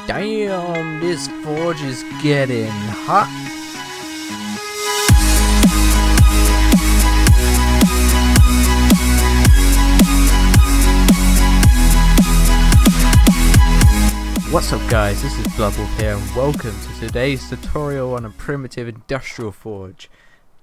Damn, this forge is getting hot. What's up guys, this is Bloodwolf here and welcome to today's tutorial on a primitive industrial forge.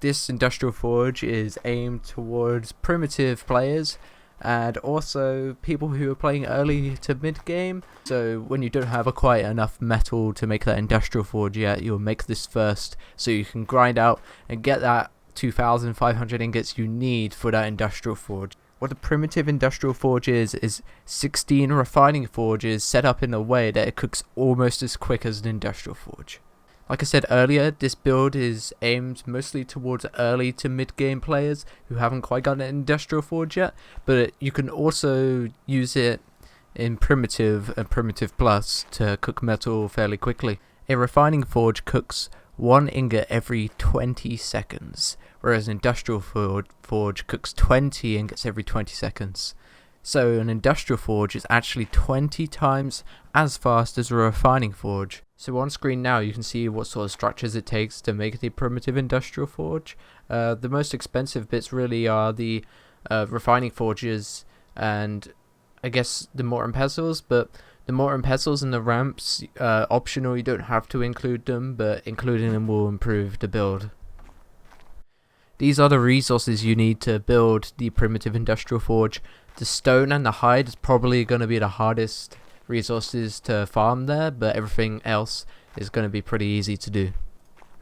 This industrial forge is aimed towards primitive players and also people who are playing early to mid game. So when you don't have quite enough metal to make that industrial forge yet, you'll make this first so you can grind out and get that 2,500 ingots you need for that industrial forge. What a primitive industrial forge is 16 refining forges set up in a way that it cooks almost as quick as an industrial forge. Like I said earlier, this build is aimed mostly towards early to mid game players who haven't quite got an industrial forge yet, but you can also use it in primitive and primitive plus to cook metal fairly quickly. A refining forge cooks 1 ingot every 20 seconds, whereas an industrial forge cooks 20 ingots every 20 seconds. So an industrial forge is actually 20 times as fast as a refining forge. So on screen now you can see what sort of structures it takes to make the primitive industrial forge. The most expensive bits really are the refining forges and I guess the mortar and pestles, but the mortar and pestles and the ramps optional, you don't have to include them, but including them will improve the build. These are the resources you need to build the primitive industrial forge. The stone and the hide is probably going to be the hardest resources to farm there, but everything else is going to be pretty easy to do.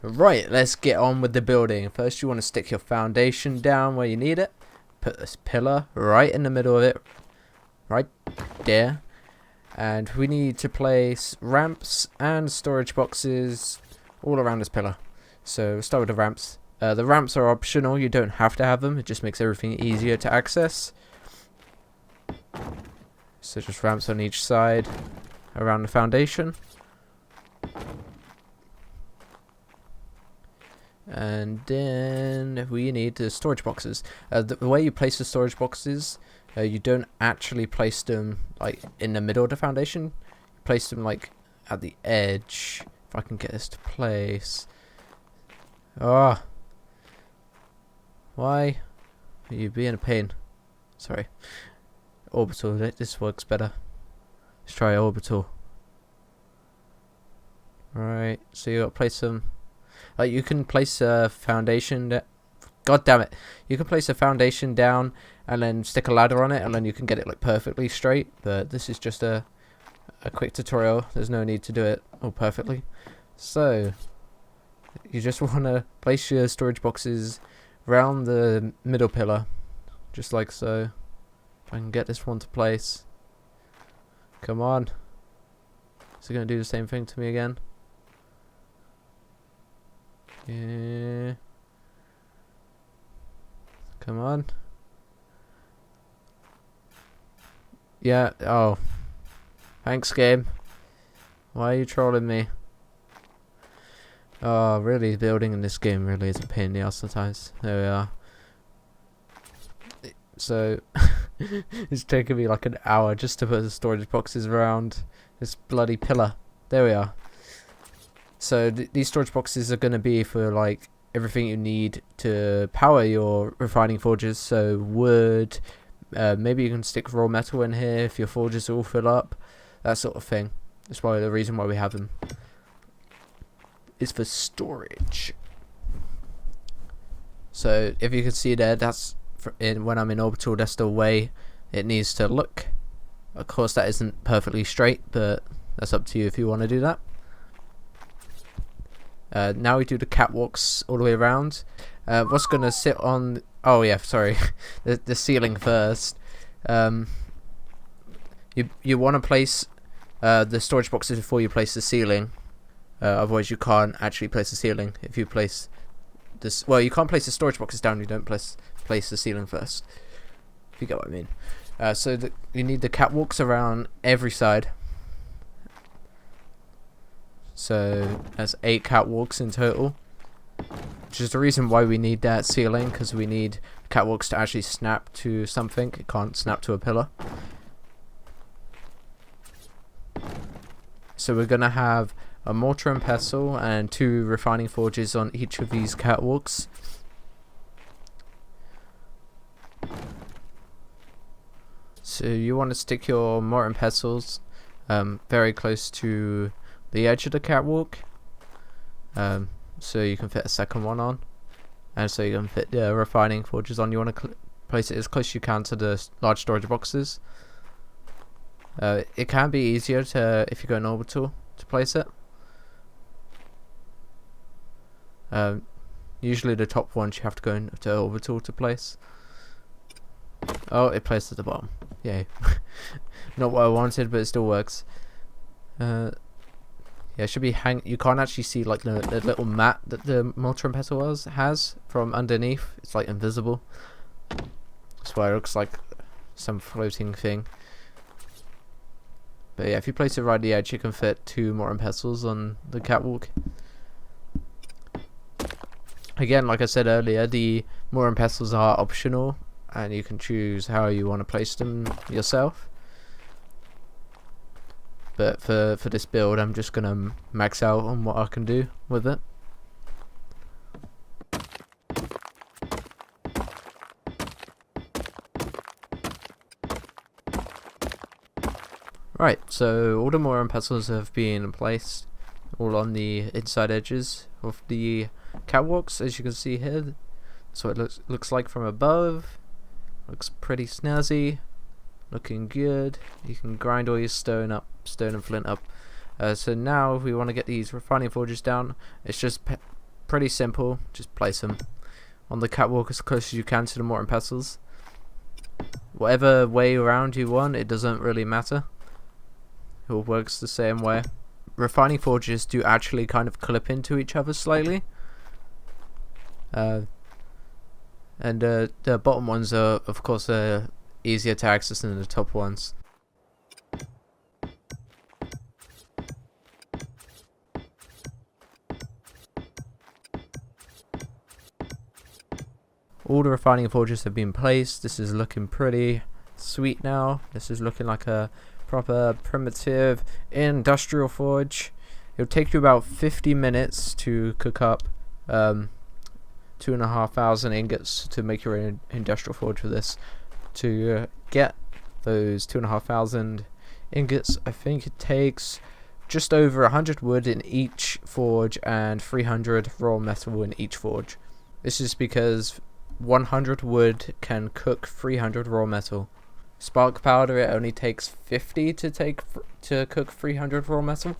Right, let's get on with the building. First you want to stick your foundation down where you need it. Put this pillar right in the middle of it, right there. And we need to place ramps and storage boxes all around this pillar. So we'll start with the ramps. The ramps are optional, you don't have to have them, it just makes everything easier to access. So just ramps on each side around the foundation. And then we need the storage boxes. The way you place the storage boxes, you don't actually place them like in the middle of the foundation. You place them like at the edge. If I can get this to place. Ah. Why are you being a pain? Sorry. Orbital, this works better. Let's try orbital. Right, so you got to place them. You can place a foundation. God damn it! You can place a foundation down and then stick a ladder on it, and then you can get it like perfectly straight. But this is just a quick tutorial. There's no need to do it all perfectly. So you just want to place your storage boxes around the middle pillar, just like so. If I can get this one to place. Come on. Is it going to do the same thing to me again? Yeah. Come on. Yeah, oh. Thanks, game. Why are you trolling me? Oh, really, building in this game really is a pain in the ass sometimes. There we are. So, it's taken me like an hour just to put the storage boxes around this bloody pillar. There we are. So, these storage boxes are going to be for like everything you need to power your refining forges. So, wood, maybe you can stick raw metal in here if your forges all fill up. That sort of thing. That's why the reason why we have them is for storage. So if you can see there, that's when I'm in orbital, that's the way it needs to look. Of course that isn't perfectly straight, but that's up to you if you want to do that. Now we do the catwalks all the way around. What's going to sit on, oh yeah, sorry, the ceiling first. You want to place the storage boxes before you place the ceiling. Otherwise you can't actually place the ceiling if you place this. Well, you can't place the storage boxes down, you don't place the ceiling first, if you get what I mean. So you need the catwalks around every side. So that's 8 catwalks in total, which is the reason why we need that ceiling, because we need catwalks to actually snap to something. It can't snap to a pillar. So we're gonna have a mortar and pestle and 2 refining forges on each of these catwalks. So you want to stick your mortar and pestles very close to the edge of the catwalk, so you can fit a second one on, and so you can fit the refining forges on. You want to place it as close as you can to the large storage boxes. It can be easier to, if you go in orbital, to place it. Usually the top ones you have to go into orbital to place. Oh, it placed at the bottom. Yay. Not what I wanted, but it still works. Yeah, it should be you can't actually see like the little mat that the mortar and pestle has from underneath. It's like invisible. That's why it looks like some floating thing. But yeah, if you place it right at the edge, you can fit 2 mortar and pestles on the catwalk. Again, like I said earlier, the mortar and pestles are optional, and you can choose how you want to place them yourself. But for this build, I'm just gonna max out on what I can do with it. Right, so all the mortar and pestles have been placed, all on the inside edges of the catwalks, as you can see here. So it looks like from above. Looks pretty snazzy, looking good. You can grind all your stone and flint up. So now we want to get these refining forges down. It's just pretty simple. Just place them on the catwalk as close as you can to the mortar and pestles. Whatever way around you want, it doesn't really matter. It all works the same way. Refining forges do actually kind of clip into each other slightly. And the bottom ones are, of course, easier to access than the top ones. All the refining forges have been placed. This is looking pretty sweet now. This is looking like a proper primitive industrial forge. It'll take you about 50 minutes to cook up 2,500 ingots to make your industrial forge for this. To get those 2,500 ingots, I think it takes just over 100 wood in each forge and 300 raw metal in each forge. This is because 100 wood can cook 300 raw metal. Spark powder, it only takes 50 to cook 300 raw metal.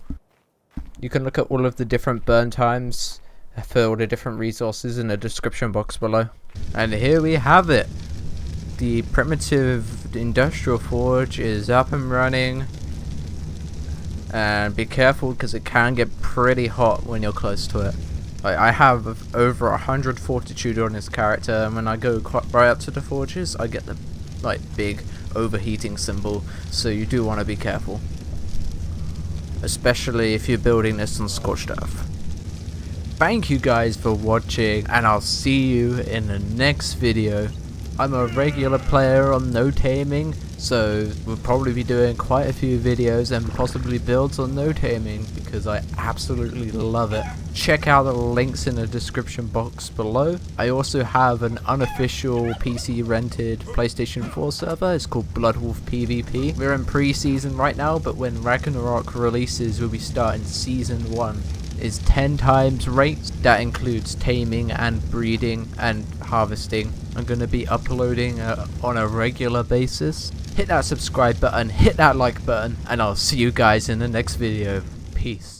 You can look at all of the different burn times for all the different resources in the description box below. And here we have it. The primitive industrial forge is up and running. And be careful because it can get pretty hot when you're close to it. Like, I have over 100 fortitude on this character, and when I go right up to the forges, I get the big overheating symbol, so you do want to be careful, especially if you're building this on scorched earth. Thank you guys for watching, and I'll see you in the next video. I'm a regular player on No Taming, so we'll probably be doing quite a few videos and possibly builds on No Taming because I absolutely love it. Check out the links in the description box below. I also have an unofficial PC rented PlayStation 4 server. It's called Bloodwolf PvP. We're in pre-season right now, but when Ragnarok releases, we'll be starting season 1. Is 10 times rates. That includes taming and breeding and harvesting. I'm going to be uploading on a regular basis. Hit that subscribe button, hit that like button, and I'll see you guys in the next video. Peace.